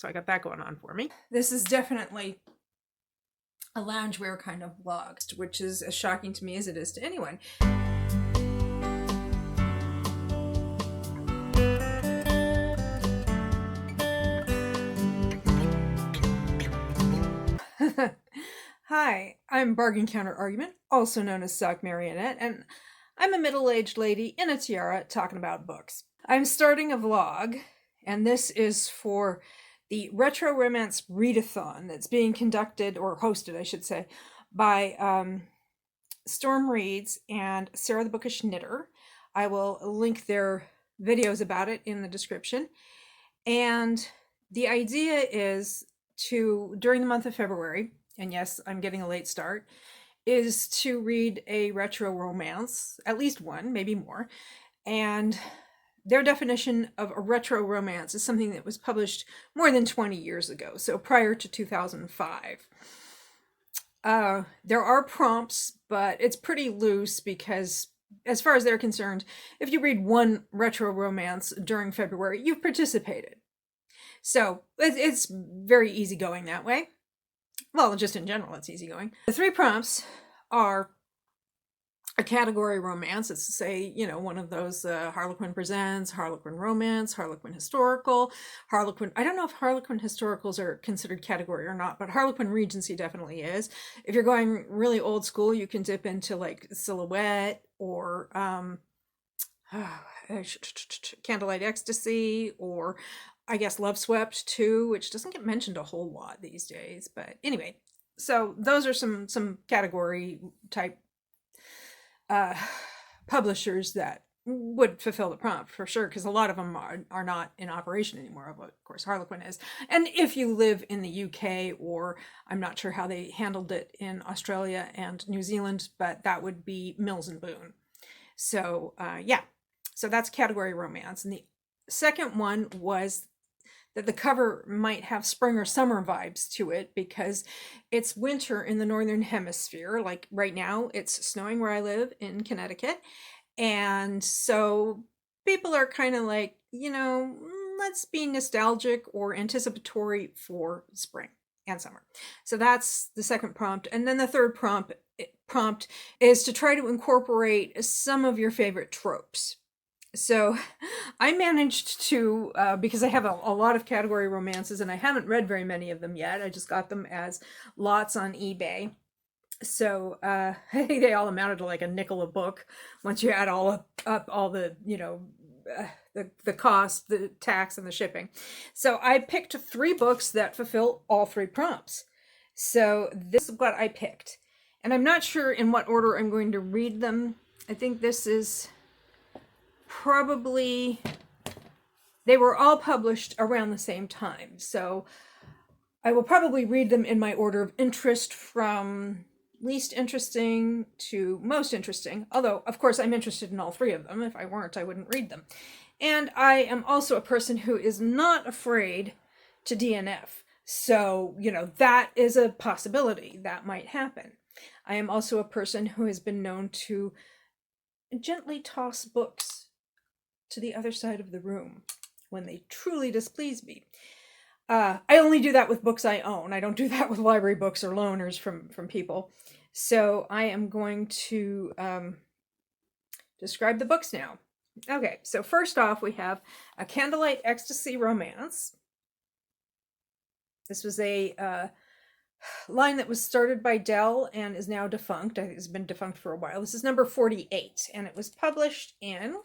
So I got that going on for me. This is definitely a loungewear kind of vlog, which is as shocking to me as it is to anyone. Hi, I'm Bargain Counter Argument, also known as Sock Marionette, and I'm a middle-aged lady in a tiara talking about books. I'm starting a vlog, and this is for the Retro Romance Readathon that's being conducted, or hosted, I should say, by Storm Reads and Sarah the Bookish Knitter. I will link their videos about it in the description. And the idea is to, during the month of February, and yes, I'm getting a late start, is to read a retro romance, at least one, maybe more. And their definition of a retro romance is something that was published more than 20 years ago, so prior to 2005. There are prompts, but it's pretty loose because, as far as they're concerned, if you read one retro romance during February, you've participated. So it's very easygoing that way. Well, just in general, it's easygoing. The 3 prompts are a category romance. It's, say, you know, one of those Harlequin Presents, Harlequin Romance, Harlequin Historical, Harlequin... I don't know if Harlequin Historicals are considered category or not, but Harlequin Regency definitely is. If you're going really old school, you can dip into like Silhouette or Candlelight Ecstasy, or I guess Love Swept too, which doesn't get mentioned a whole lot these days. But anyway, so those are some category type publishers that would fulfill the prompt for sure, because a lot of them are not in operation anymore. Of course, Harlequin is. And if you live in the UK, or I'm not sure how they handled it in Australia and New Zealand, but that would be Mills and Boon. So yeah, so that's category romance. And the second one was that the cover might have spring or summer vibes to it because it's winter in the Northern Hemisphere. Like right now, it's snowing where I live in Connecticut. And so people are kind of like, you know, let's be nostalgic or anticipatory for spring and summer. So that's the second prompt. And then the third prompt is to try to incorporate some of your favorite tropes. So I managed to, because I have a lot of category romances and I haven't read very many of them yet. I just got them as lots on eBay. So I think they all amounted to like a nickel a book once you add all up all the, you know, the cost, the tax, and the shipping. So I picked 3 books that fulfill all 3 prompts. So this is what I picked. And I'm not sure in what order I'm going to read them. I think this is... probably, they were all published around the same time, so I will probably read them in my order of interest from least interesting to most interesting, although of course I'm interested in all 3 of them. If I weren't, I wouldn't read them. And I am also a person who is not afraid to DNF, so you know, that is a possibility that might happen. I am also a person who has been known to gently toss books to the other side of the room when they truly displease me. I only do that with books I own. I don't do that with library books or loaners from people. So I am going to describe the books now. Okay, so first off, we have A Candlelight Ecstasy Romance. This was a line that was started by Dell and is now defunct. I think it's been defunct for a while. This is number 48, and it was published in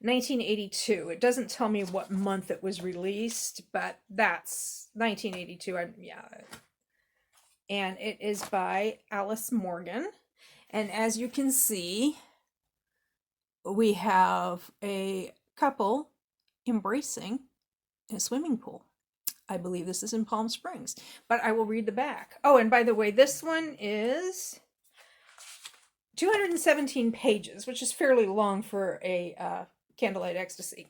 1982. It doesn't tell me what month it was released, but that's 1982. Yeah. And it is by Alice Morgan. And as you can see, we have a couple embracing a swimming pool. I believe this is in Palm Springs, but I will read the back. Oh, and by the way, this one is 217 pages, which is fairly long for a Candlelight Ecstasy.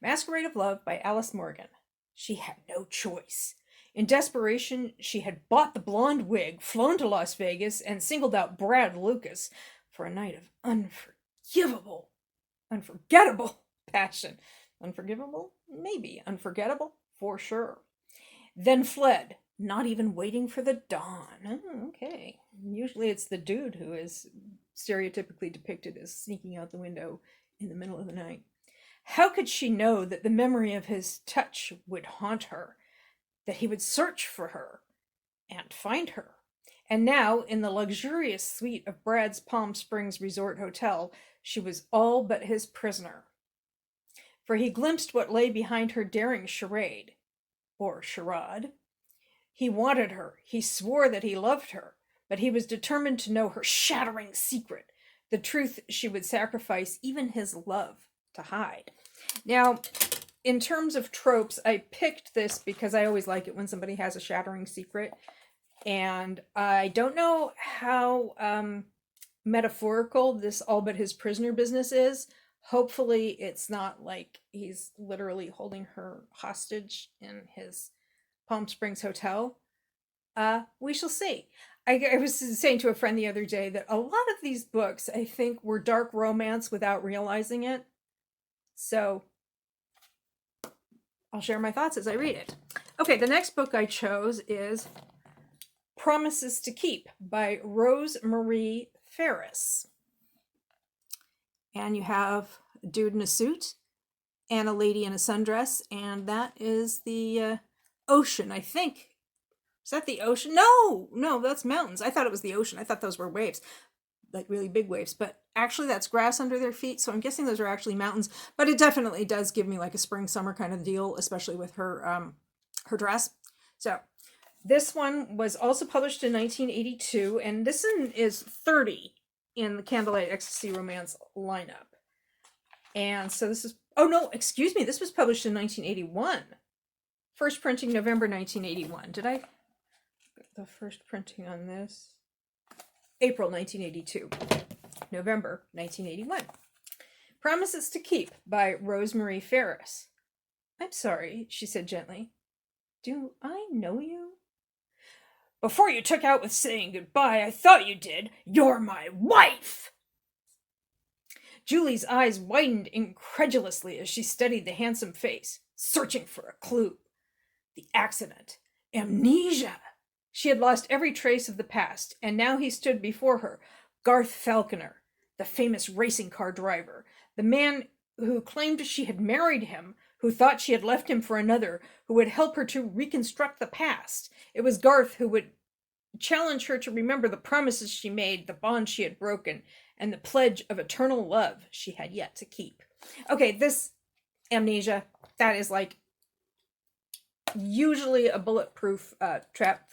Masquerade of Love by Alice Morgan. She had no choice. In desperation, she had bought the blonde wig, flown to Las Vegas, and singled out Brad Lucas for a night of unforgettable passion. Unforgivable? Maybe. Unforgettable? For sure. then fled, not even waiting for the dawn. Oh, okay. Usually it's the dude who is stereotypically depicted as sneaking out the window in the middle of the night. How could she know that the memory of his touch would haunt her, that he would search for her and find her? And now, in the luxurious suite of Brad's Palm Springs Resort Hotel, she was all but his prisoner. For he glimpsed what lay behind her daring charade, or charade. He wanted her, he swore that he loved her, but he was determined to know her shattering secret, the truth she would sacrifice even his love to hide. Now, in terms of tropes, I picked this because I always like it when somebody has a shattering secret. And I don't know how metaphorical this all but his prisoner business is. Hopefully it's not like he's literally holding her hostage in his Palm Springs hotel. We shall see. I was saying to a friend the other day that a lot of these books, I think, were dark romance without realizing it. So I'll share my thoughts as I read it. Okay, the next book I chose is Promises to Keep by Rose Marie Ferris. And you have a dude in a suit and a lady in a sundress, and that is the ocean, I think. Is that the ocean? No, that's mountains. I thought it was the ocean. I thought those were waves, like really big waves, but actually that's grass under their feet, so I'm guessing those are actually mountains. But it definitely does give me like a spring summer kind of deal, especially with her her dress. So this one was also published in 1982, and this one is 30 in the Candlelight Ecstasy Romance lineup. And so this is, oh no, excuse me, this was published in 1981. First printing November 1981. Did I, the first printing on this? April 1982. November 1981. Promises to Keep by Rose Marie Ferris. I'm sorry, she said gently. Do I know you? Before you took out with saying goodbye, I thought you did. You're my wife! Julie's eyes widened incredulously as she studied the handsome face, searching for a clue. The accident. Amnesia. She had lost every trace of the past, and now he stood before her, Garth Falconer, the famous racing car driver, the man who claimed she had married him, who thought she had left him for another, who would help her to reconstruct the past. It was Garth who would challenge her to remember the promises she made, the bond she had broken, and the pledge of eternal love she had yet to keep. Okay, this amnesia, that is like usually a bulletproof trap.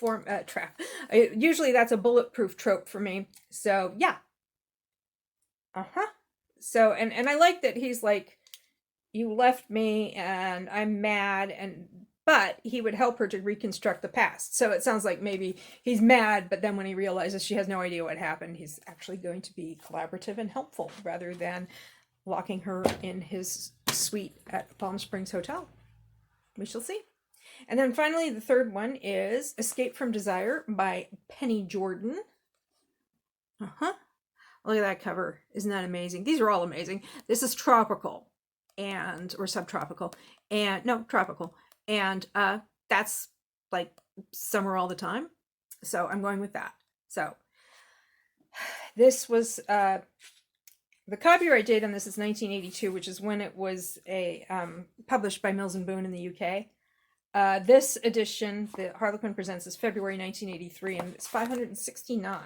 Usually that's a bulletproof trope for me. So yeah. So and I like that he's like, you left me and I'm mad, but he would help her to reconstruct the past. So it sounds like maybe he's mad, but then when he realizes she has no idea what happened, he's actually going to be collaborative and helpful rather than locking her in his suite at Palm Springs Hotel. We shall see. And then finally, the third one is Escape from Desire by Penny Jordan. Look at that cover. Isn't that amazing? These are all amazing. This is tropical or subtropical and no, tropical. And that's like summer all the time. So I'm going with that. So this was the copyright date on this is 1982, which is when it was published by Mills and Boon in the UK. This edition, the Harlequin Presents, is February 1983, and it's 569.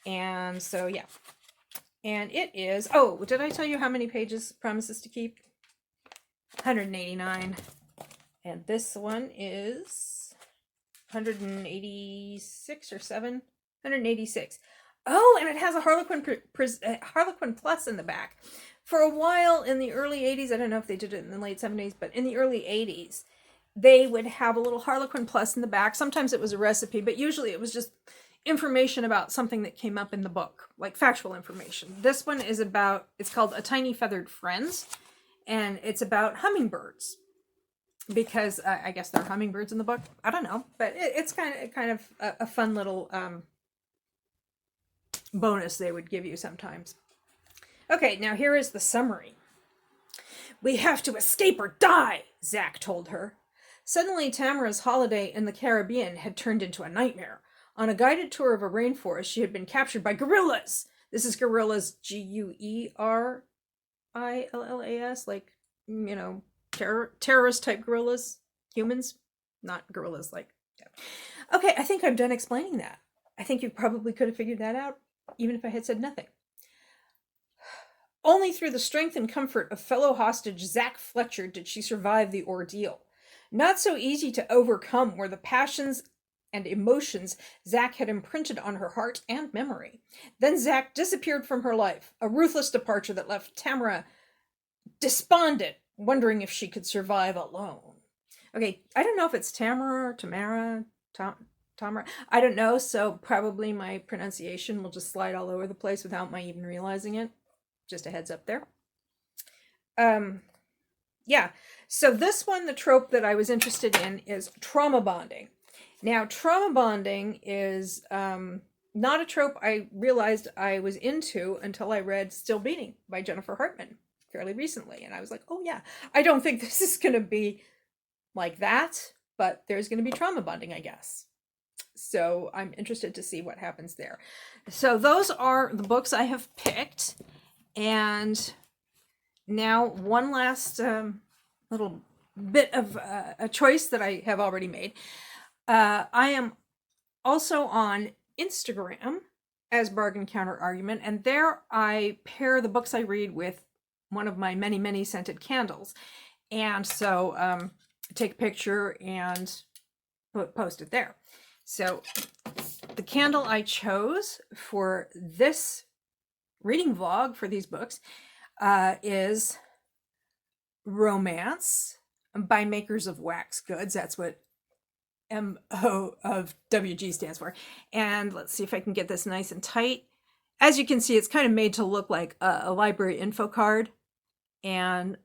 And so, yeah. And it is, oh, did I tell you how many pages Promises to Keep? 189. And this one is 186 or 7? 186. Oh, and it has a Harlequin Plus in the back. For a while in the early 80s, I don't know if they did it in the late 70s, but in the early 80s, they would have a little Harlequin Plus in the back. Sometimes it was a recipe, but usually it was just information about something that came up in the book, like factual information. This one is about, it's called A Tiny Feathered Friends, and it's about hummingbirds. Because I guess there are hummingbirds in the book. I don't know, but it's kind of a fun little bonus they would give you sometimes. Okay, now here is the summary. We have to escape or die, Zach told her. Suddenly, Tamara's holiday in the Caribbean had turned into a nightmare. On a guided tour of a rainforest, she had been captured by gorillas. This is gorillas, Guerillas, like, terrorist type gorillas. Humans, not gorillas, like, yeah. Okay, I think I'm done explaining that. I think you probably could have figured that out, even if I had said nothing. Only through the strength and comfort of fellow hostage Zach Fletcher did she survive the ordeal. Not so easy to overcome were the passions and emotions Zach had imprinted on her heart and memory. Then Zach disappeared from her life, a ruthless departure that left Tamara despondent, wondering if she could survive alone. Okay, I don't know if it's Tamara or Tamara, Tamara. I don't know, so probably my pronunciation will just slide all over the place without my even realizing it. Just a heads up there. Yeah, so this one, the trope that I was interested in is trauma bonding. Now, trauma bonding is not a trope I realized I was into until I read Still Beating by Jennifer Hartman fairly recently. And I was like, oh yeah, I don't think this is going to be like that, but there's going to be trauma bonding, I guess. So I'm interested to see what happens there. So those are the books I have picked. And now one last little bit of a choice that I have already made. I am also on Instagram as Bargain Counter Argument, and there I pair the books I read with one of my many, many scented candles. And so take a picture and post it there. So the candle I chose for this reading vlog for these books is Romance by Makers of Wax Goods. That's what MO of WG stands for. And let's see if I can get this nice and tight. As you can see, it's kind of made to look like a library info card. And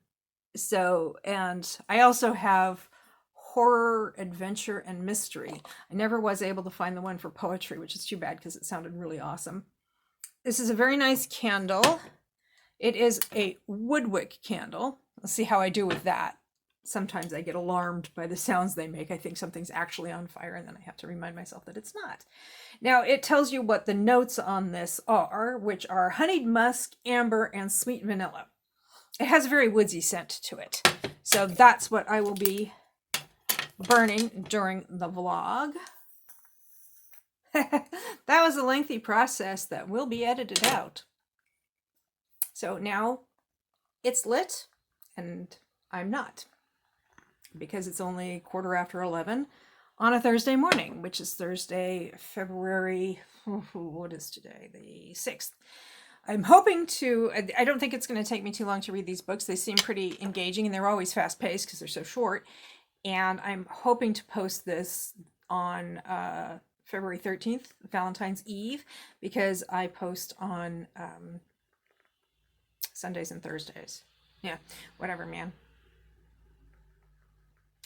so, and I also have horror, adventure, and mystery. I never was able to find the one for poetry, which is too bad because it sounded really awesome. This is a very nice candle. It is a woodwick candle. Let's see how I do with that. Sometimes I get alarmed by the sounds they make. I think something's actually on fire, and then I have to remind myself that it's not. Now, it tells you what the notes on this are, which are honeyed musk, amber, and sweet vanilla. It has a very woodsy scent to it. So that's what I will be burning during the vlog. That was a lengthy process that will be edited out. So now it's lit, and I'm not, because it's only 11:15 on a Thursday morning, which is Thursday, February, what is today? The 6th. I'm hoping to, I don't think it's going to take me too long to read these books. They seem pretty engaging, and they're always fast-paced because they're so short. And I'm hoping to post this on February 13th, Valentine's Eve, because I post on Sundays and Thursdays. Yeah, whatever, man.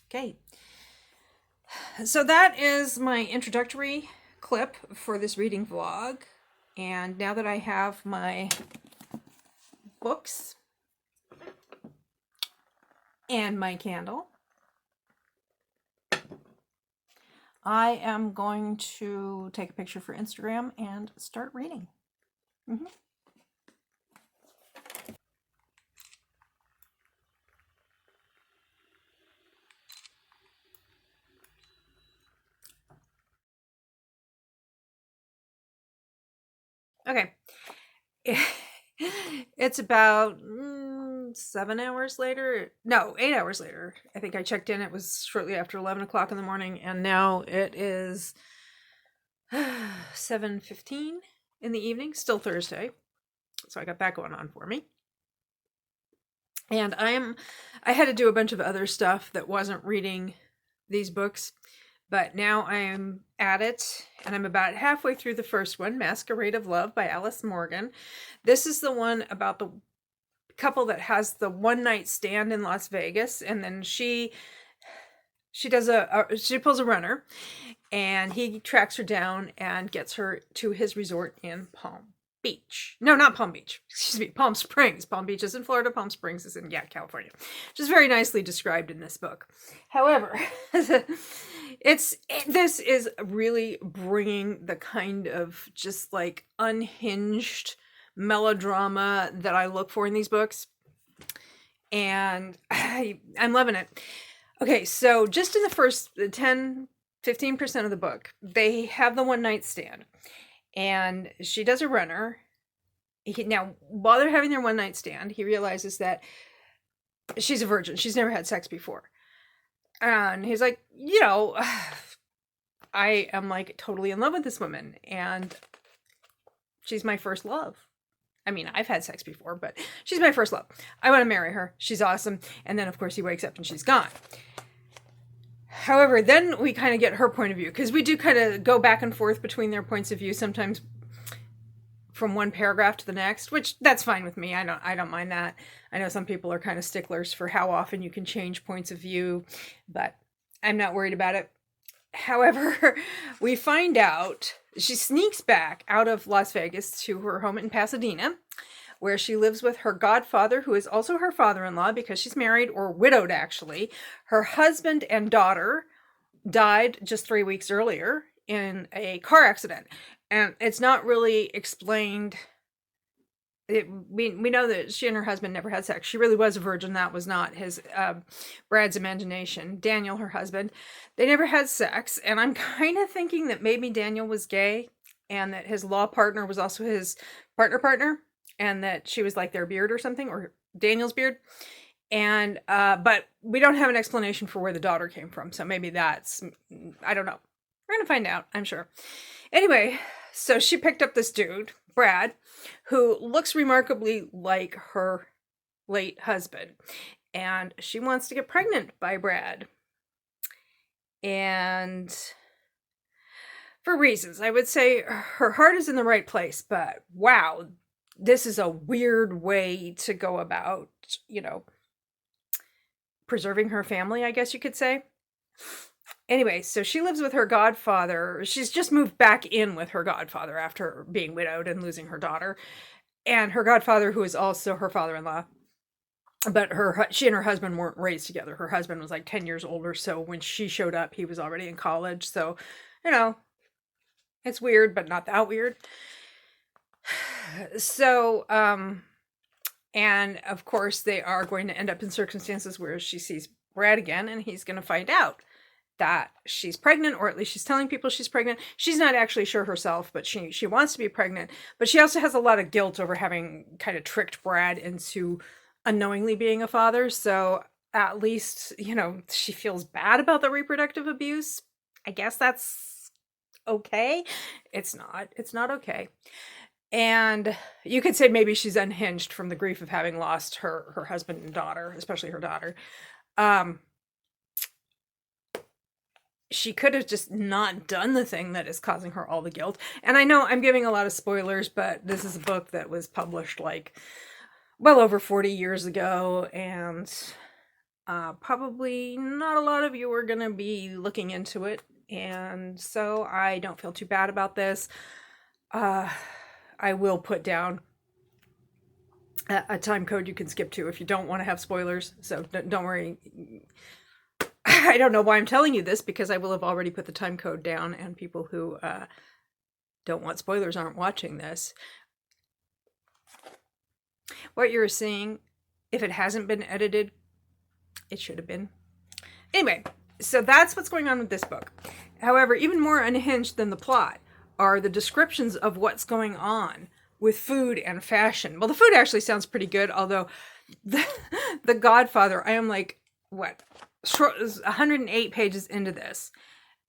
Okay. So that is my introductory clip for this reading vlog. And now that I have my books and my candle, I am going to take a picture for Instagram and start reading. Okay. It's about 7 hours later. No, 8 hours later. I think I checked in. It was shortly after 11 o'clock in the morning. And now it is 7:15 in the evening. Still Thursday. So I got that going on for me. And I had to do a bunch of other stuff that wasn't reading these books. But now I am at it, and I'm about halfway through the first one, Masquerade of Love by Alice Morgan. This is the one about the couple that has the one night stand in Las Vegas, and then she pulls a runner, and he tracks her down and gets her to his resort in Palm Beach. No, not Palm Beach. Excuse me, Palm Springs. Palm Beach is in Florida. Palm Springs is in, California. Just very nicely described in this book. However, this is really bringing the kind of just like unhinged melodrama that I look for in these books. And I'm loving it. Okay, so just in the first 10-15% of the book, they have the one night stand. And she does a runner. Now, while they're having their one night stand, he realizes that she's a virgin. She's never had sex before. And he's like, I am like totally in love with this woman. And she's my first love. I mean, I've had sex before, but she's my first love. I want to marry her. She's awesome. And then, of course, he wakes up and she's gone. However, then we kind of get her point of view, because we do kind of go back and forth between their points of view, sometimes from one paragraph to the next, which that's fine with me. I don't mind that. I know some people are kind of sticklers for how often you can change points of view, but I'm not worried about it. However, we find out she sneaks back out of Las Vegas to her home in Pasadena, where she lives with her godfather, who is also her father-in-law, because she's married, or widowed actually. Her husband and daughter died just 3 weeks earlier in a car accident. And it's not really explained. We know that she and her husband never had sex. She really was a virgin. That was not Brad's imagination. Daniel, her husband, they never had sex. And I'm kind of thinking that maybe Daniel was gay and that his law partner was also his partner. And that she was like their beard or something, or Daniel's beard. And, but we don't have an explanation for where the daughter came from. So maybe that's, I don't know. We're going to find out, I'm sure. Anyway, so she picked up this dude, Brad, who looks remarkably like her late husband. And she wants to get pregnant by Brad. And for reasons, I would say her heart is in the right place, but wow, this is a weird way to go about, preserving her family, I guess you could say. Anyway, so she lives with her godfather. She's just moved back in with her godfather after being widowed and losing her daughter. And her godfather, who is also her father-in-law. But she and her husband weren't raised together. Her husband was like 10 years older. So when she showed up, he was already in college. So, it's weird, but not that weird. So, and of course they are going to end up in circumstances where she sees Brad again, and he's going to find out that she's pregnant, or at least she's telling people she's pregnant. She's not actually sure herself, but she wants to be pregnant, but she also has a lot of guilt over having kind of tricked Brad into unknowingly being a father. So at least, she feels bad about the reproductive abuse. I guess that's okay. It's not okay. And you could say maybe she's unhinged from the grief of having lost her husband and daughter, especially her daughter. She could have just not done the thing that is causing her all the guilt. And I know I'm giving a lot of spoilers, but this is a book that was published like well over 40 years ago. And probably not a lot of you are going to be looking into it. And so I don't feel too bad about this. I will put down a time code you can skip to if you don't want to have spoilers. So don't worry. I don't know why I'm telling you this, because I will have already put the time code down, and people who don't want spoilers aren't watching this. What you're seeing, if it hasn't been edited, it should have been. Anyway, so that's what's going on with this book. However, even more unhinged than the plot are the descriptions of what's going on with food and fashion. Well, the food actually sounds pretty good, although the Godfather, I am like, 108 pages into this,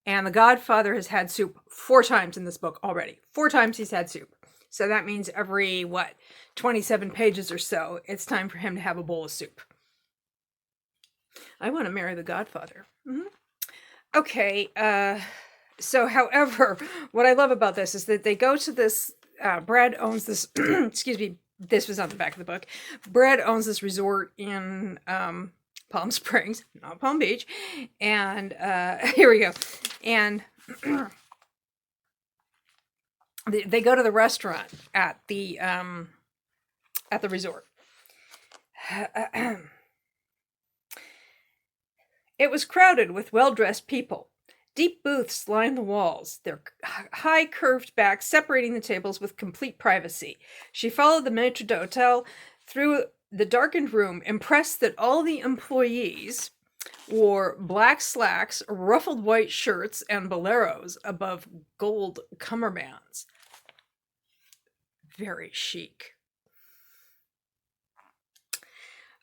and the Godfather has had soup 4 times in this book already. 4 times he's had soup. So that means every, 27 pages or so, it's time for him to have a bowl of soup. I want to marry the Godfather. Mm-hmm. Okay, so, however, what I love about this is that they go to this, Brad owns this, excuse me, this was on the back of the book. Brad owns this resort in Palm Springs, not Palm Beach, and here we go. And They go to the restaurant at the resort. It was crowded with well-dressed people. Deep booths lined the walls, their high curved backs separating the tables with complete privacy. She followed the maitre d'hotel through the darkened room, impressed that all the employees wore black slacks, ruffled white shirts, and boleros above gold cummerbunds. Very chic.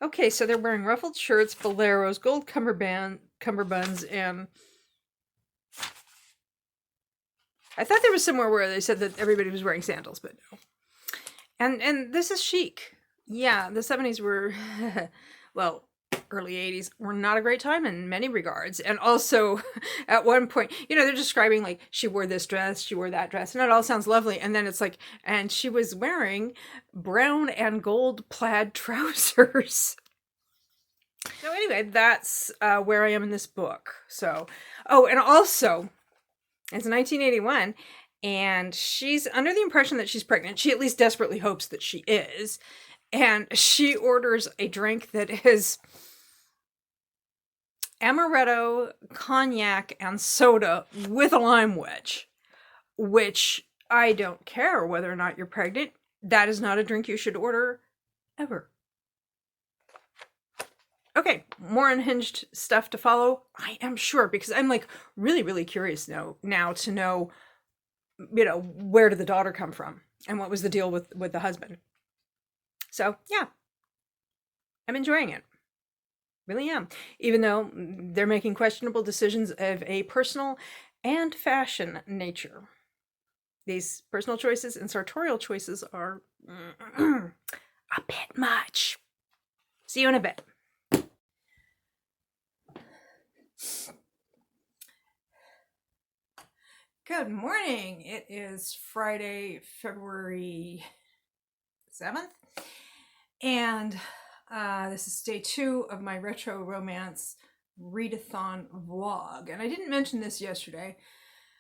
Okay, so they're wearing ruffled shirts, boleros, gold cummerbunds, and I thought there was somewhere where they said that everybody was wearing sandals, but no. And this is chic. Yeah, the 70s were, well, early 80s were not a great time in many regards. And also, at one point, they're describing, like, she wore this dress, she wore that dress, and it all sounds lovely. And then it's like, and she was wearing brown and gold plaid trousers. So anyway, that's where I am in this book. So, oh, and also, it's 1981, and she's under the impression that she's pregnant. She at least desperately hopes that she is. And she orders a drink that is amaretto, cognac, and soda with a lime wedge, which I don't care whether or not you're pregnant. That is not a drink you should order ever. Okay, more unhinged stuff to follow, I am sure, because I'm like really, really curious now to know, where did the daughter come from and what was the deal with the husband. So yeah, I'm enjoying it. Really am. Even though they're making questionable decisions of a personal and fashion nature. These personal choices and sartorial choices are a bit much. See you in a bit. Good morning. It is Friday, February 7th. And this is day 2 of my Retro Romance Readathon vlog. And I didn't mention this yesterday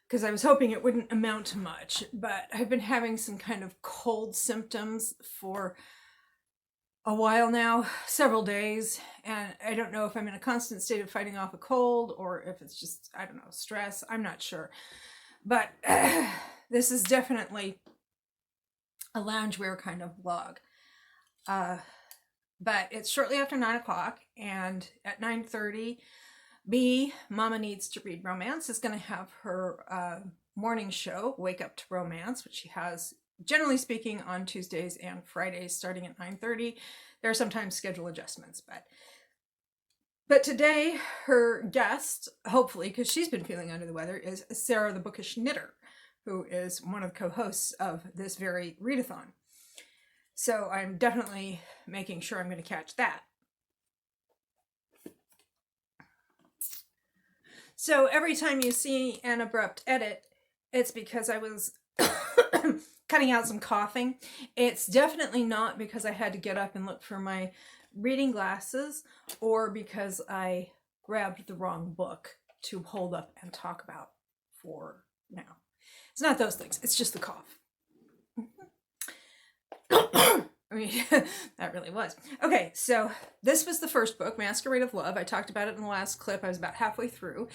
because I was hoping it wouldn't amount to much, but I've been having some kind of cold symptoms for a while now, several days, and I don't know if I'm in a constant state of fighting off a cold or if it's just, I don't know, stress. I'm not sure. But this is definitely a loungewear kind of vlog. But it's shortly after 9 o'clock, and at 9:30, B, Mama Needs to Read Romance, is going to have her morning show, Wake Up to Romance, which she has, generally speaking, on Tuesdays and Fridays starting at 9:30. There are sometimes schedule adjustments, but today her guest, hopefully, because she's been feeling under the weather, is Sarah the Bookish Knitter, who is one of the co-hosts of this very readathon. So I'm definitely making sure I'm going to catch that. So every time you see an abrupt edit, it's because I was cutting out some coughing. It's definitely not because I had to get up and look for my reading glasses or because I grabbed the wrong book to hold up and talk about for now. It's not those things. It's just the cough. I mean, that really was. Okay, so this was the first book, Masquerade of Love. I talked about it in the last clip. I was about halfway through.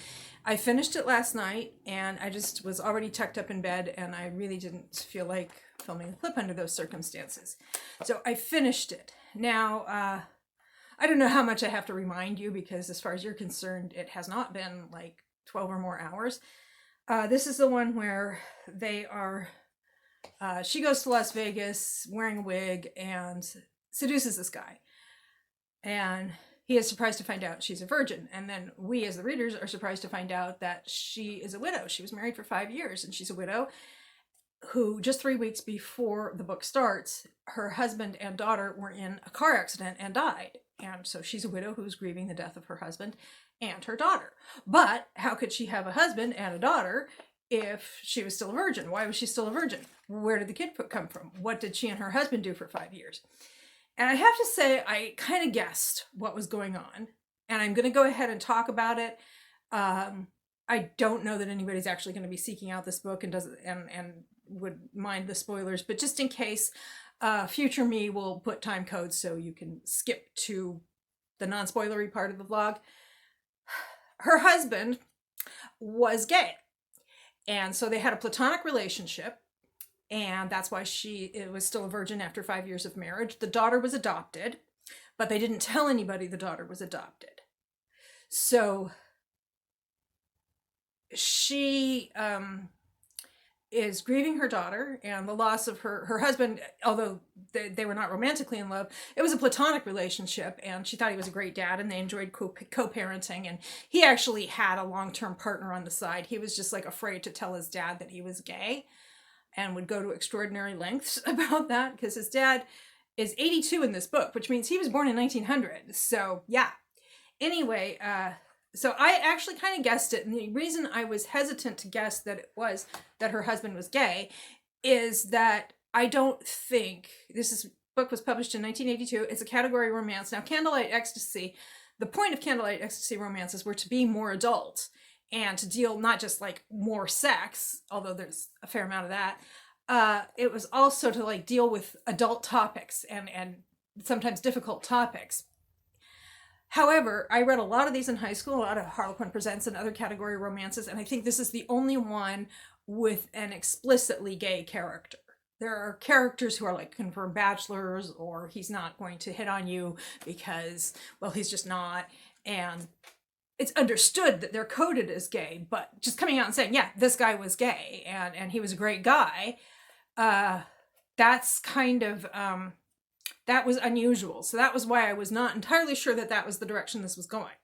I finished it last night, and I just was already tucked up in bed, and I really didn't feel like filming a clip under those circumstances. So I finished it. Now, I don't know how much I have to remind you, because as far as you're concerned, it has not been like 12 or more hours. This is the one where they are... she goes to Las Vegas wearing a wig and seduces this guy. And he is surprised to find out she's a virgin. And then we as the readers are surprised to find out that she is a widow. She was married for 5 years and she's a widow who just 3 weeks before the book starts, her husband and daughter were in a car accident and died. And so she's a widow who's grieving the death of her husband and her daughter. But how could she have a husband and a daughter if she was still a virgin? Why was she still a virgin? Where did the kid come from? What did she and her husband do for 5 years? And I have to say, I kind of guessed what was going on, and I'm going to go ahead and talk about it. I don't know that anybody's actually going to be seeking out this book and would mind the spoilers, but just in case, future me will put time codes so you can skip to the non-spoilery part of the vlog. Her husband was gay, and so they had a platonic relationship, and that's why she was still a virgin after 5 years of marriage. The daughter was adopted, but they didn't tell anybody the daughter was adopted. So she is grieving her daughter and the loss of her husband. Although they were not romantically in love, it was a platonic relationship, and she thought he was a great dad, and they enjoyed co-parenting, and he actually had a long-term partner on the side. He was just like afraid to tell his dad that he was gay, and would go to extraordinary lengths about that, because his dad is 82 in this book, which means he was born in 1900. So yeah. Anyway, so I actually kind of guessed it, and the reason I was hesitant to guess that it was that her husband was gay is that I don't think this book was published in 1982. It's a category romance. Now, Candlelight Ecstasy, the point of Candlelight Ecstasy romances were to be more adult and to deal not just like more sex, although there's a fair amount of that. It was also to like deal with adult topics and sometimes difficult topics. However, I read a lot of these in high school, a lot of Harlequin Presents and other category romances, and I think this is the only one with an explicitly gay character. There are characters who are like confirmed bachelors, or he's not going to hit on you because, well, he's just not. And it's understood that they're coded as gay, but just coming out and saying, yeah, this guy was gay and he was a great guy, that's kind of, that was unusual. So that was why I was not entirely sure that that was the direction this was going.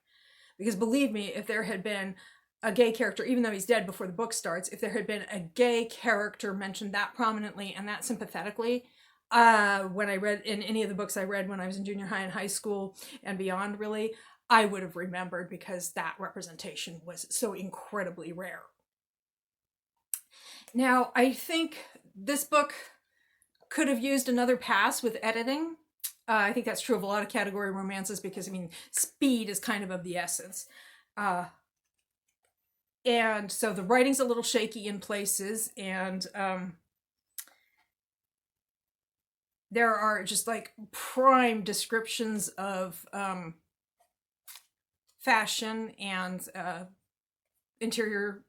Because believe me, if there had been a gay character, even though he's dead before the book starts, if there had been a gay character mentioned that prominently and that sympathetically, when I read in any of the books I read when I was in junior high and high school and beyond, really, I would have remembered, because that representation was so incredibly rare. Now, I think this book could have used another pass with editing. I think that's true of a lot of category romances, because, I mean, speed is kind of the essence. And so the writing's a little shaky in places, and there are just like prime descriptions of fashion and interior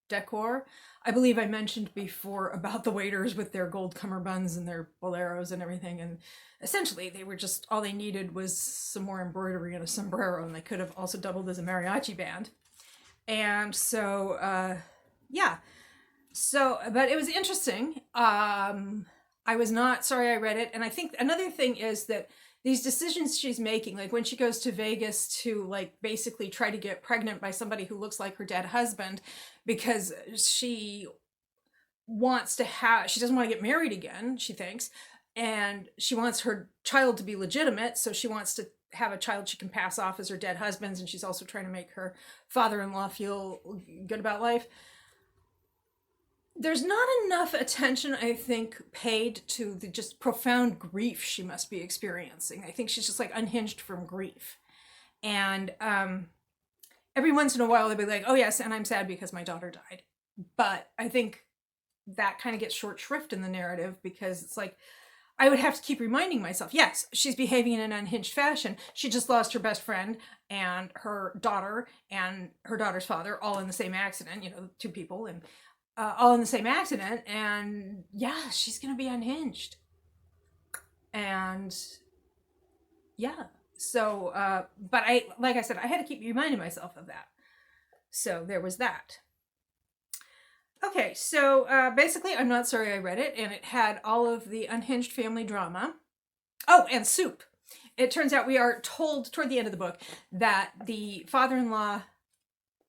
decor. I believe I mentioned before about the waiters with their gold cummerbunds and their boleros and everything, and essentially they were just, all they needed was some more embroidery and a sombrero, and they could have also doubled as a mariachi band. And so yeah, so, but it was interesting. I was not sorry I read it. And I think another thing is that these decisions she's making, like when she goes to Vegas to like basically try to get pregnant by somebody who looks like her dead husband, because she wants to have, she doesn't want to get married again, she thinks, and she wants her child to be legitimate, so she wants to have a child she can pass off as her dead husband's, and she's also trying to make her father-in-law feel good about life. There's not enough attention, I think, paid to the just profound grief she must be experiencing. I think she's just like unhinged from grief. And every once in a while they'll be like, oh yes, and I'm sad because my daughter died. But I think that kind of gets short shrift in the narrative, because it's like, I would have to keep reminding myself, yes, she's behaving in an unhinged fashion. She just lost her best friend and her daughter and her daughter's father all in the same accident, you know, two people, and all in the same accident, and yeah, she's gonna be unhinged. And yeah, so but like I said, I had to keep reminding myself of that. So there was that. Okay, so basically, I'm not sorry I read it, and it had all of the unhinged family drama. Oh, and soup. It turns out we are told toward the end of the book that the father-in-law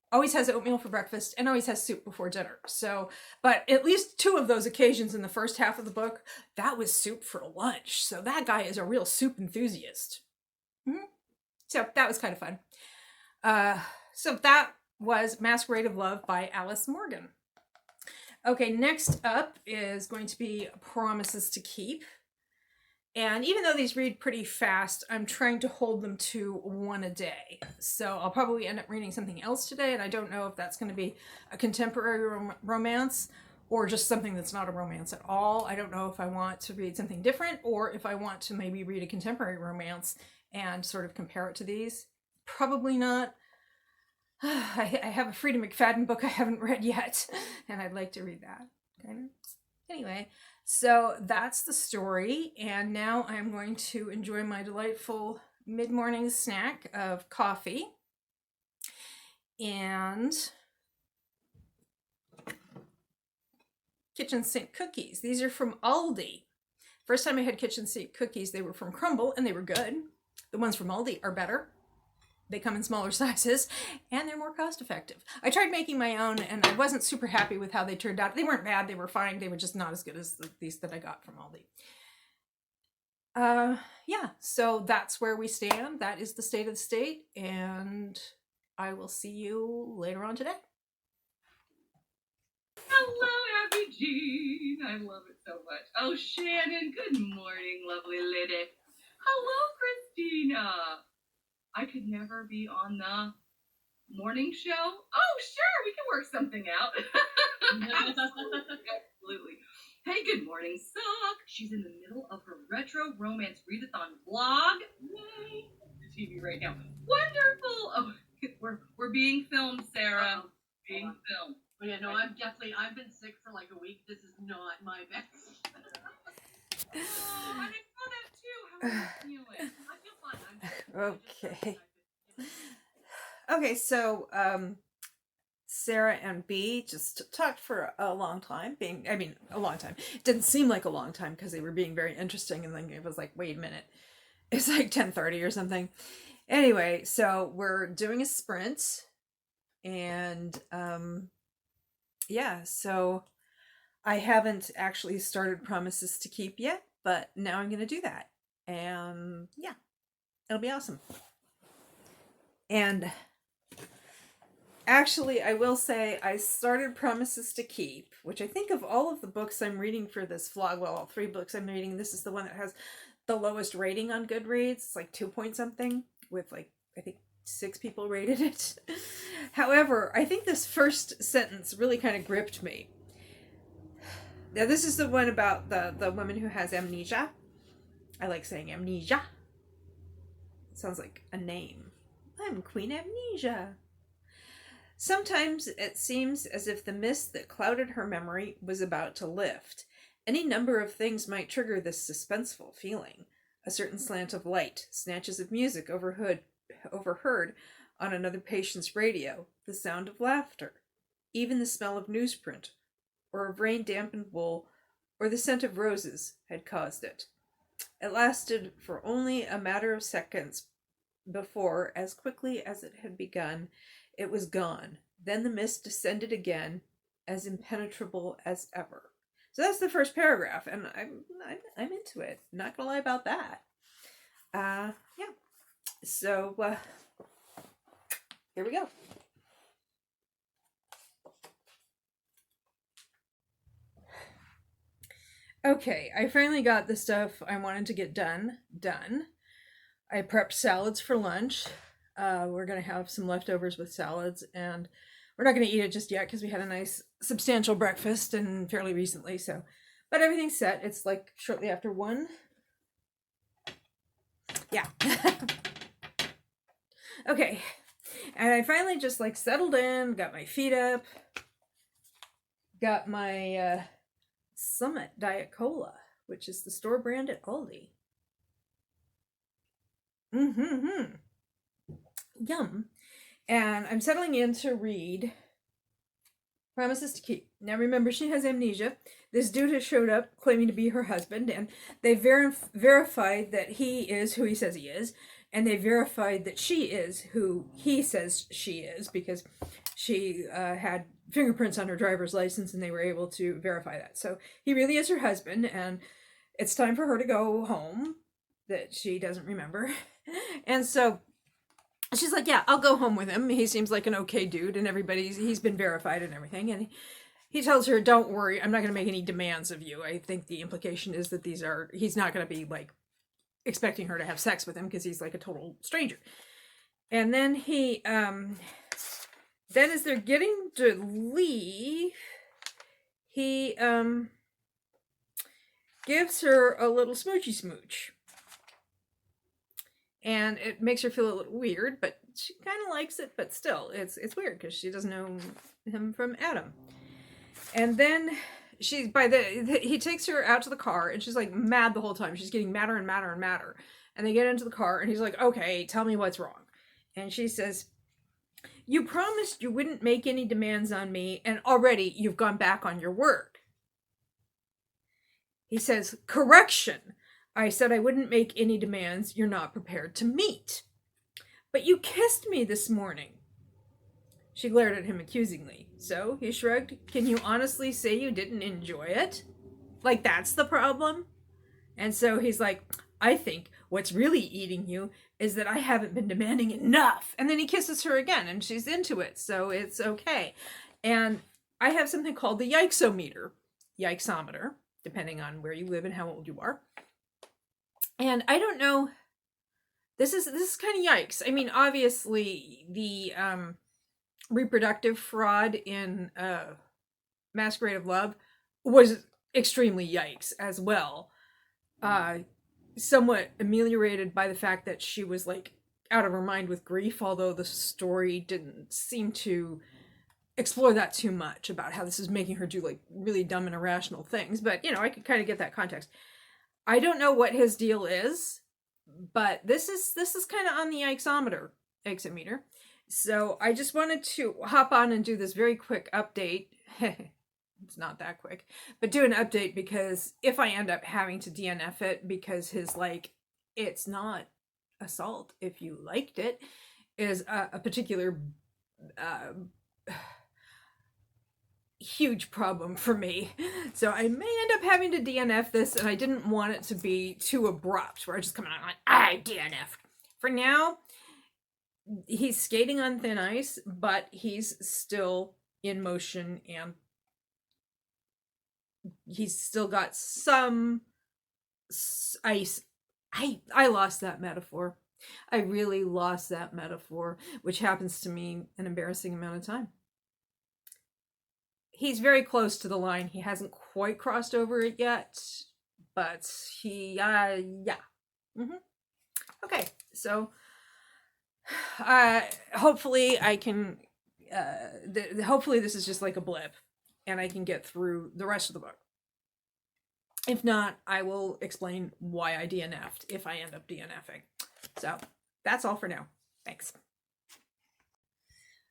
always has oatmeal for breakfast and always has soup before dinner. So, but at least two of those occasions in the first half of the book, that was soup for lunch. So that guy is a real soup enthusiast. So that was kind of fun. So that was Masquerade of Love by Alice Morgan. Okay, next up is going to be Promises to Keep. And even though these read pretty fast, I'm trying to hold them to one a day. So I'll probably end up reading something else today, and I don't know if that's going to be a contemporary romance or just something that's not a romance at all. I don't know if I want to read something different or if I want to maybe read a contemporary romance and sort of compare it to these. Probably not. I have a Frida McFadden book I haven't read yet, and I'd like to read that. Okay. Anyway, so that's the story, and now I'm going to enjoy my delightful mid-morning snack of coffee and kitchen sink cookies. These are from Aldi. First time I had kitchen sink cookies, they were from Crumble, and they were good. The ones from Aldi are better. They come in smaller sizes, and they're more cost effective. I tried making my own, and I wasn't super happy with how they turned out. They weren't bad, they were fine. They were just not as good as these that I got from Aldi. Yeah, so that's where we stand. That is the state of the state, and I will see you later on today. Hello, Abby Jean. I love it so much. Oh, Shannon, good morning, lovely lady. Hello, Christina. I could never be on the morning show. Oh, sure, we can work something out. Absolutely. Hey, good morning, Sock. She's in the middle of her Retro Romance Readathon blog. Yay. The TV right now. Wonderful. Oh, we're being filmed, Sarah. Being filmed. Oh yeah, no, I've been sick for like a week. This is not my best. Oh, and I saw that too. How are you feeling? I feel fine. Okay. Okay, so Sarah and B just talked for a long time. A long time. It didn't seem like a long time because they were being very interesting, and then it was like, wait a minute, it's like 10:30 or something. Anyway, so we're doing a sprint, and yeah, so I haven't actually started Promises to Keep yet, but now I'm going to do that, and yeah, it'll be awesome. And actually, I will say I started Promises to Keep, which I think of all of the books I'm reading for this vlog, well, all 3 books I'm reading, this is the one that has the lowest rating on Goodreads. It's like 2 point something, with like, I think 6 people rated it. However, I think this first sentence really kind of gripped me. Now, this is the one about the woman who has amnesia. I like saying amnesia. It sounds like a name. I'm Queen Amnesia. Sometimes it seems as if the mist that clouded her memory was about to lift. Any number of things might trigger this suspenseful feeling. A certain slant of light, snatches of music overheard on another patient's radio, the sound of laughter, even the smell of newsprint, or of rain-dampened wool, or the scent of roses had caused it. It lasted for only a matter of seconds before, as quickly as it had begun, it was gone. Then the mist descended again, as impenetrable as ever. So that's the first paragraph, and I'm into it. Not gonna lie about that. Yeah. So here we go. Okay, I finally got the stuff I wanted to get done. I prepped salads for lunch. We're going to have some leftovers with salads, and we're not going to eat it just yet because we had a nice substantial breakfast and fairly recently. So, but everything's set. It's like shortly after 1. Yeah. Okay. And I finally just like settled in, got my feet up, got my Summit Diet Cola, which is the store brand at Aldi. Yum. And I'm settling in to read Promises to Keep. Now remember, she has amnesia. This dude has showed up claiming to be her husband, and they verified that he is who he says he is, and they verified that she is who he says she is, because she had fingerprints on her driver's license, and they were able to verify that. So he really is her husband, and it's time for her to go home, that she doesn't remember. And so she's like, yeah, I'll go home with him. He seems like an okay dude, and he's been verified and everything. And he tells her, don't worry, I'm not going to make any demands of you. I think the implication is that he's not going to be like expecting her to have sex with him because he's like a total stranger. And then then as they're getting to leave, he gives her a little smoochy smooch. And it makes her feel a little weird, but she kind of likes it, but still, it's weird because she doesn't know him from Adam. And then he takes her out to the car, and she's like mad the whole time. She's getting madder and madder and madder. And they get into the car, and he's like, "Okay, tell me what's wrong." And she says, "You promised you wouldn't make any demands on me, and already you've gone back on your word." He says, "Correction. I said I wouldn't make any demands you're not prepared to meet. But you kissed me this morning." She glared at him accusingly. So he shrugged. "Can you honestly say you didn't enjoy it? Like that's the problem?" And so he's like, "I think what's really eating you is that I haven't been demanding enough." And then he kisses her again, and she's into it, so it's okay. And I have something called the yikesometer, depending on where you live and how old you are. And I don't know, this is kind of yikes. I mean, obviously the reproductive fraud in Masquerade of Love was extremely yikes as well. Somewhat ameliorated by the fact that she was like out of her mind with grief, although the story didn't seem to explore that too much about how this is making her do like really dumb and irrational things. But you know, I could kind of get that context. I don't know what his deal is, but this is kind of on the yikesometer. So I just wanted to hop on and do this very quick update. It's not that quick, but do an update because if I end up having to DNF it because his like, it's not assault if you liked it, is a particular huge problem for me. So I may end up having to DNF this, and I didn't want it to be too abrupt where I just come out like, I DNF'd. For now, he's skating on thin ice, but he's still in motion and he's still got some ice. I lost that metaphor. I really lost that metaphor, which happens to me an embarrassing amount of time. He's very close to the line. He hasn't quite crossed over it yet, but he, yeah. Okay, so hopefully I can, hopefully this is just like a blip and I can get through the rest of the book. If not, I will explain why I DNF'd if I end up DNFing. So that's all for now. Thanks.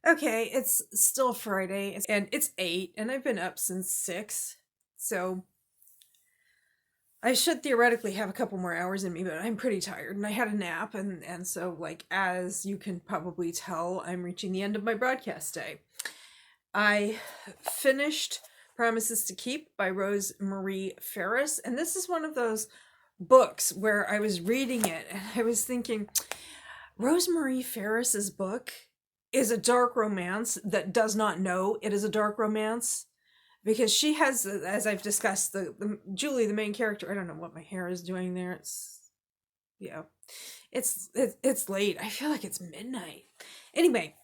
Okay, it's still Friday and it's 8 and I've been up since 6. So I should theoretically have a couple more hours in me, but I'm pretty tired and I had a nap and so like as you can probably tell, I'm reaching the end of my broadcast day. I finished Promises to Keep by Rose Marie Ferris, and this is one of those books where I was reading it and I was thinking, Rose Marie Ferris's book is a dark romance that does not know it is a dark romance, because she has, as I've discussed, the Julie, the main character. I don't know what my hair is doing there. It's late. I feel like it's midnight. Anyway,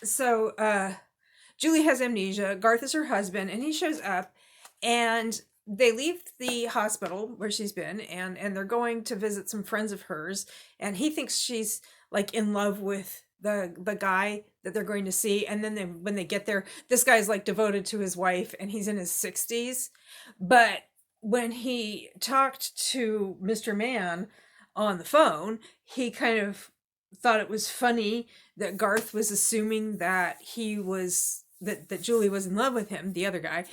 so Julie has amnesia. Garth is her husband, and he shows up, and they leave the hospital where she's been, and they're going to visit some friends of hers, and he thinks she's like in love with the guy that they're going to see, and then when they get there, this guy's like devoted to his wife and he's in his 60s. But when he talked to Mr. Mann on the phone, he kind of thought it was funny that Garth was assuming that he was that Julie was in love with him, the other guy.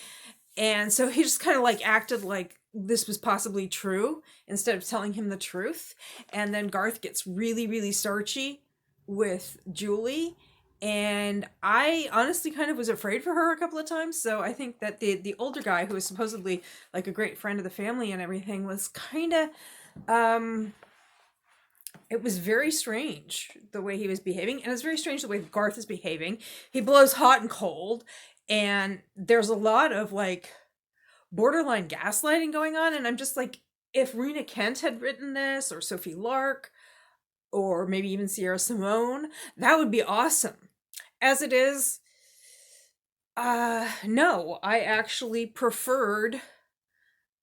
And so he just kind of like acted like this was possibly true instead of telling him the truth. And then Garth gets really, really starchy with Julie, and I honestly kind of was afraid for her a couple of times. So I think that the older guy, who was supposedly like a great friend of the family and everything, was kind of it was very strange the way he was behaving, and it's very strange the way Garth is behaving. He blows hot and cold, and there's a lot of like borderline gaslighting going on, and I'm just like, if Rena Kent had written this, or Sophie Lark, or maybe even Sierra Simone, that would be awesome. As it is, No, I actually preferred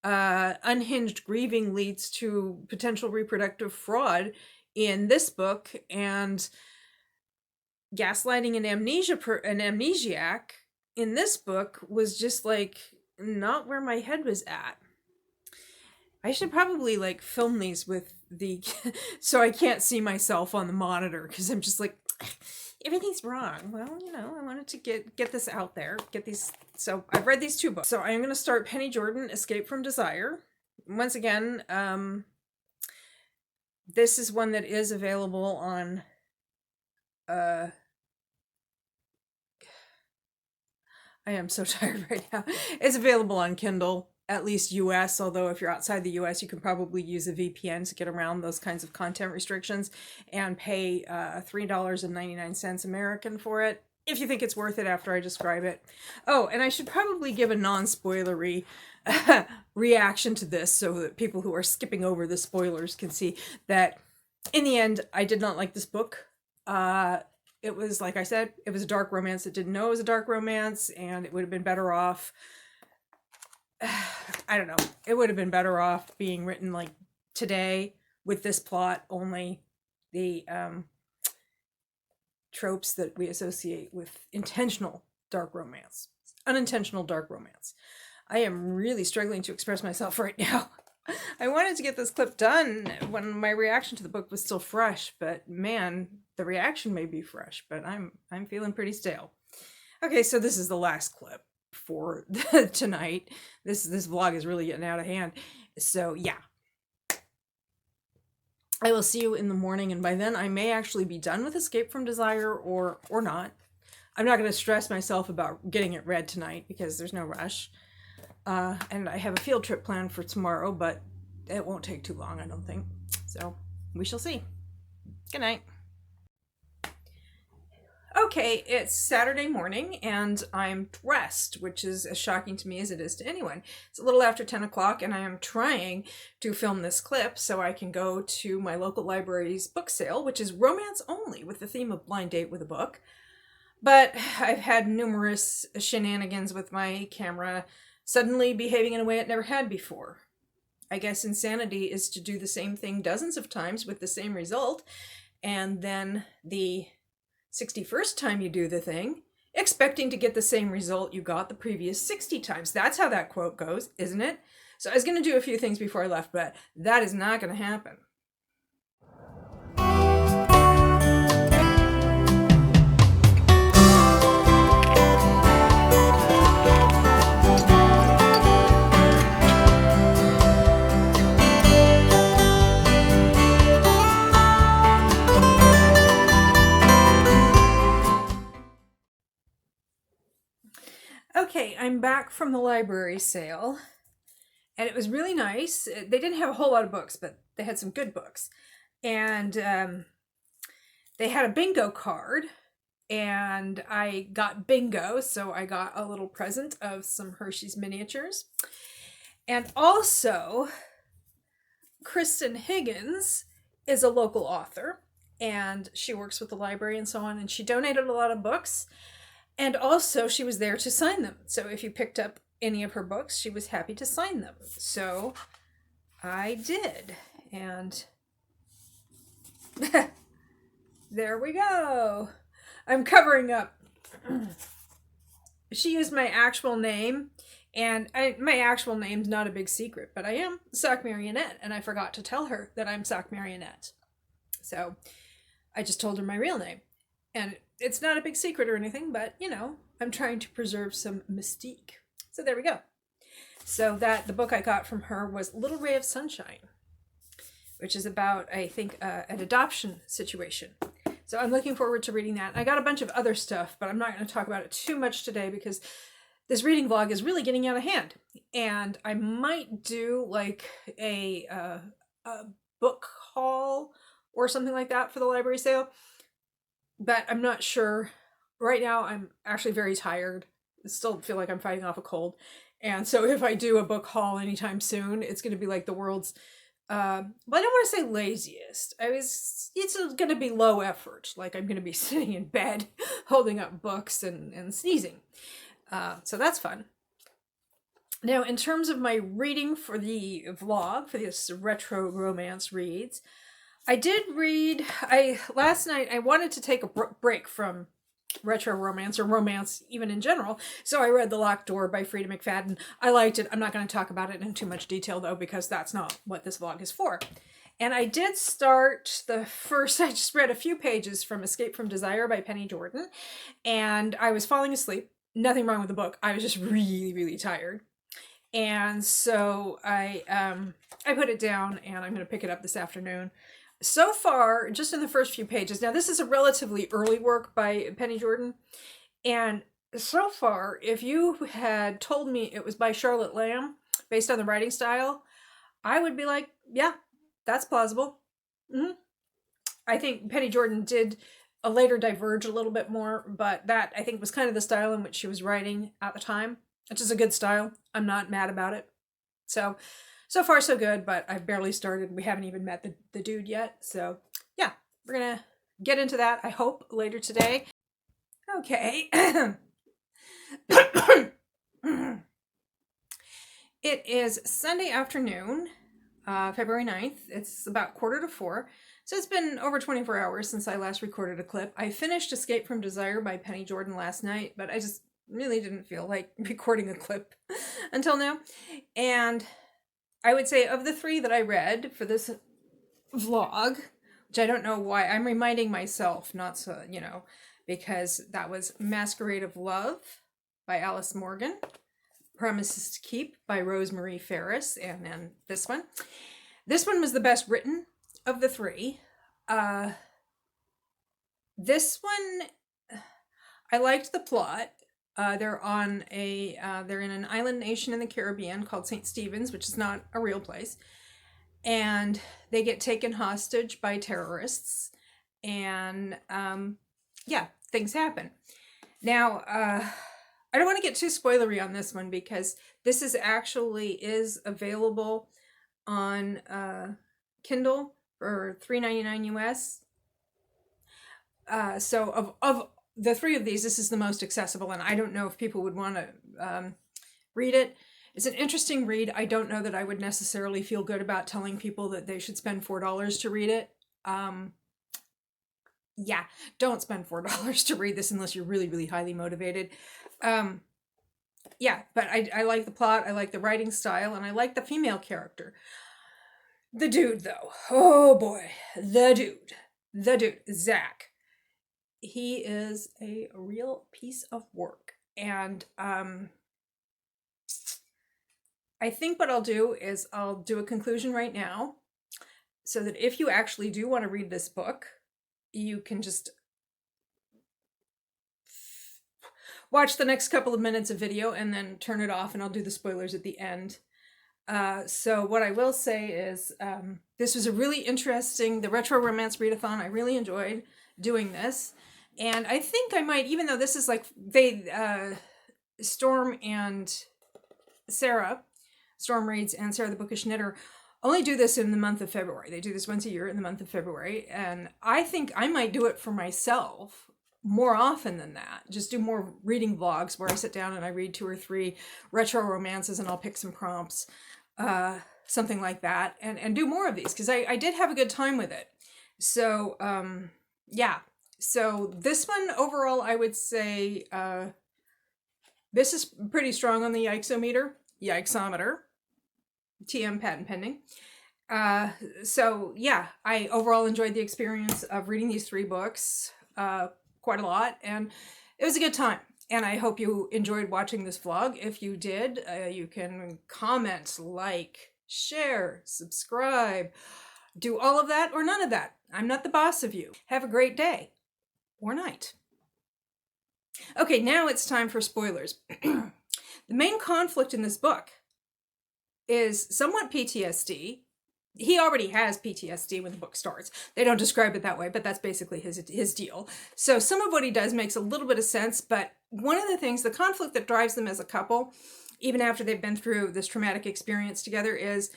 unhinged grieving leads to potential reproductive fraud in this book, and gaslighting and an amnesiac in this book was just like not where my head was at. I should probably like film these with the so I can't see myself on the monitor because I'm just like everything's wrong. Well, I wanted to get this out there, get these. So I've read these 2 books. So I'm going to start Penny Jordan, Escape from Desire. Once again, this is one that is available on I am so tired right now. It's available on Kindle, at least US, although if you're outside the US, you can probably use a VPN to get around those kinds of content restrictions and pay $3.99 American for it, if you think it's worth it after I describe it. Oh, and I should probably give a non-spoilery reaction to this so that people who are skipping over the spoilers can see that in the end, I did not like this book. It was, like I said, it was a dark romance. It didn't know it was a dark romance, and it would have been better off. I don't know. It would have been better off being written like today with this plot, only the tropes that we associate with intentional dark romance, unintentional dark romance. I am really struggling to express myself right now. I wanted to get this clip done when my reaction to the book was still fresh, but man, the reaction may be fresh, but I'm feeling pretty stale. Okay, so this is the last clip for tonight. This vlog is really getting out of hand. So yeah. I will see you in the morning, and by then I may actually be done with Escape from Desire or not. I'm not going to stress myself about getting it read tonight because there's no rush. And I have a field trip planned for tomorrow, but it won't take too long, I don't think. So we shall see. Good night. Okay, it's Saturday morning and I'm dressed, which is as shocking to me as it is to anyone. It's a little after 10 o'clock and I am trying to film this clip so I can go to my local library's book sale, which is romance only with the theme of blind date with a book. But I've had numerous shenanigans with my camera suddenly behaving in a way it never had before. I guess insanity is to do the same thing dozens of times with the same result, and then the 61st time you do the thing, expecting to get the same result you got the previous 60 times. That's how that quote goes, isn't it? So I was going to do a few things before I left, but that is not going to happen. Okay, I'm back from the library sale, and it was really nice. They didn't have a whole lot of books, but they had some good books. And they had a bingo card, and I got bingo, so I got a little present of some Hershey's miniatures. And also, Kristen Higgins is a local author, and she works with the library and so on, and she donated a lot of books. And also, she was there to sign them. So if you picked up any of her books, she was happy to sign them. So I did. And there we go. I'm covering up. She used my actual name. And my actual name's not a big secret, but I am Sock Marionette. And I forgot to tell her that I'm Sock Marionette. So I just told her my real name. And it's not a big secret or anything, but, I'm trying to preserve some mystique. So there we go. So the book I got from her was Little Ray of Sunshine, which is about, I think, an adoption situation. So I'm looking forward to reading that. I got a bunch of other stuff, but I'm not going to talk about it too much today because this reading vlog is really getting out of hand. And I might do like a book haul or something like that for the library sale. But I'm not sure. Right now, I'm actually very tired. I still feel like I'm fighting off a cold. And so if I do a book haul anytime soon, it's going to be like the world's, well, I don't want to say laziest. It's going to be low effort. Like I'm going to be sitting in bed, holding up books and sneezing. So that's fun. Now, in terms of my reading for the vlog, for this Retro Romance Reads, I did read, last night I wanted to take a break from retro romance or romance even in general, so I read The Locked Door by Frida McFadden. I liked it. I'm not going to talk about it in too much detail though, because that's not what this vlog is for. And I did start I just read a few pages from Escape from Desire by Penny Jordan, and I was falling asleep. Nothing wrong with the book. I was just really, really tired. And so I put it down, and I'm going to pick it up this afternoon. So far, just in the first few pages, now this is a relatively early work by Penny Jordan, and so far, if you had told me it was by Charlotte Lamb, based on the writing style, I would be like, yeah, that's plausible. I think Penny Jordan did later diverge a little bit more, but that, I think, was kind of the style in which she was writing at the time, which is a good style. I'm not mad about it. So far so good, but I've barely started. We haven't even met the dude yet. So yeah, we're gonna get into that, I hope, later today. Okay. It is Sunday afternoon, February 9th. It's about 3:45. So it's been over 24 hours since I last recorded a clip. I finished Escape from Desire by Penny Jordan last night, but I just really didn't feel like recording a clip until now. And I would say of the three that I read for this vlog, which I don't know why, I'm reminding myself, not so, because that was Masquerade of Love by Alice Morgan, Promises to Keep by Rosemary Ferris, and then this one. This one was the best written of the three. This one, I liked the plot. They're in an island nation in the Caribbean called St. Stephen's, which is not a real place. And they get taken hostage by terrorists. And, things happen. Now, I don't want to get too spoilery on this one, because this is available on Kindle for $3.99 US. So of the three of these, this is the most accessible, and I don't know if people would want to read it. It's an interesting read. I don't know that I would necessarily feel good about telling people that they should spend $4 to read it. Yeah, don't spend $4 to read this unless you're really, really highly motivated. Yeah, but I like the plot, I like the writing style, and I like the female character. The dude, though, oh boy, the dude, Zach. He is a real piece of work. And I think what I'll do is I'll do a conclusion right now, so that if you actually do want to read this book, you can just watch the next couple of minutes of video and then turn it off, and I'll do the spoilers at the end. So what I will say is this was a really interesting, the Retro Romance Readathon. I really enjoyed doing this. And I think I might, even though this is like, Storm Reads and Sarah the Bookish Knitter only do this in the month of February. They do this once a year in the month of February. And I think I might do it for myself more often than that. Just do more reading vlogs where I sit down and I read 2 or 3 retro romances, and I'll pick some prompts, something like that, and do more of these, because I did have a good time with it. So, yeah. So this one overall, I would say this is pretty strong on the yikesometer. TM patent pending. So yeah, I overall enjoyed the experience of reading these 3 books quite a lot, and it was a good time. And I hope you enjoyed watching this vlog. If you did, you can comment, like, share, subscribe, do all of that or none of that. I'm not the boss of you. Have a great day or night. Okay, now it's time for spoilers. The main conflict in this book is somewhat PTSD. He already has PTSD when the book starts. They don't describe it that way, but that's basically his deal. So some of what he does makes a little bit of sense, but one of the things, the conflict that drives them as a couple, even after they've been through this traumatic experience together, is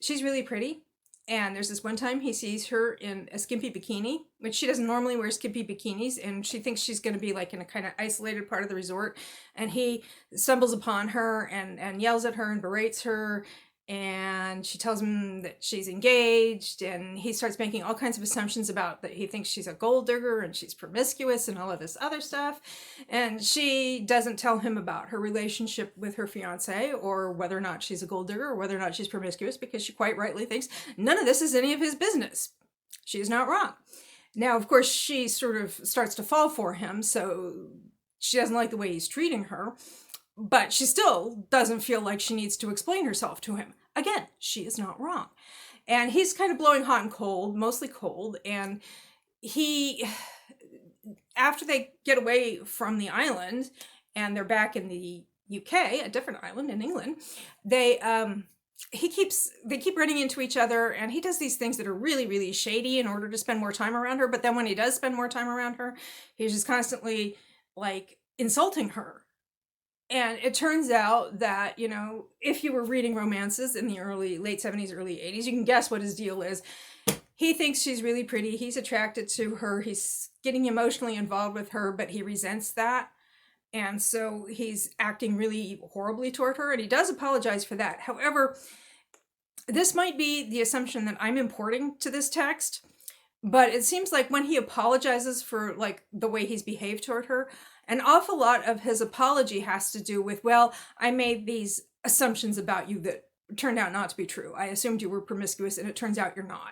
she's really pretty And there's this one time he sees her in a skimpy bikini, which she doesn't normally wear skimpy bikinis, and she thinks she's going to be like in a kind of isolated part of the resort. And he stumbles upon her and yells at her and berates her. And she tells him that she's engaged, and he starts making all kinds of assumptions about that he thinks she's a gold digger and she's promiscuous and all of this other stuff. And she doesn't tell him about her relationship with her fiance, or whether or not she's a gold digger, or whether or not she's promiscuous, because she quite rightly thinks none of this is any of his business. She is not wrong. Now, of course, she sort of starts to fall for him, so she doesn't like the way he's treating her. But she still doesn't feel like she needs to explain herself to him. Again, she is not wrong. And he's kind of blowing hot and cold, mostly cold. And he, after they get away from the island and they're back in the UK, a different island in England, they keep running into each other, and he does these things that are really, really shady in order to spend more time around her. But then when he does spend more time around her, he's just constantly like insulting her. And it turns out that, you know, if you were reading romances in the late 70s, early 80s, you can guess what his deal is. He thinks she's really pretty. He's attracted to her. He's getting emotionally involved with her, but he resents that. And so he's acting really horribly toward her, and he does apologize for that. However, this might be the assumption that I'm importing to this text, but it seems like when he apologizes for like the way he's behaved toward her, an awful lot of his apology has to do with, well, I made these assumptions about you that turned out not to be true. I assumed you were promiscuous, and it turns out you're not.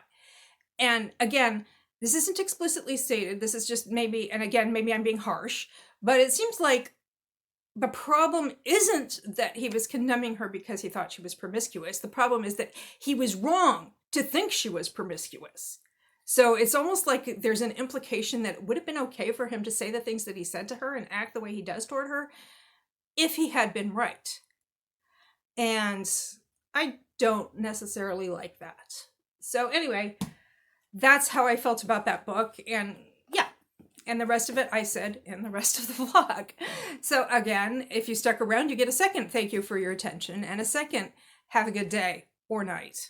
And again, this isn't explicitly stated. This is just maybe, and again, maybe I'm being harsh, but it seems like the problem isn't that he was condemning her because he thought she was promiscuous. The problem is that he was wrong to think she was promiscuous. So it's almost like there's an implication that it would have been okay for him to say the things that he said to her and act the way he does toward her if he had been right. And I don't necessarily like that. So anyway, that's how I felt about that book. And yeah, and the rest of it I said in the rest of the vlog. So again, if you stuck around, you get a second thank you for your attention, and a second have a good day or night.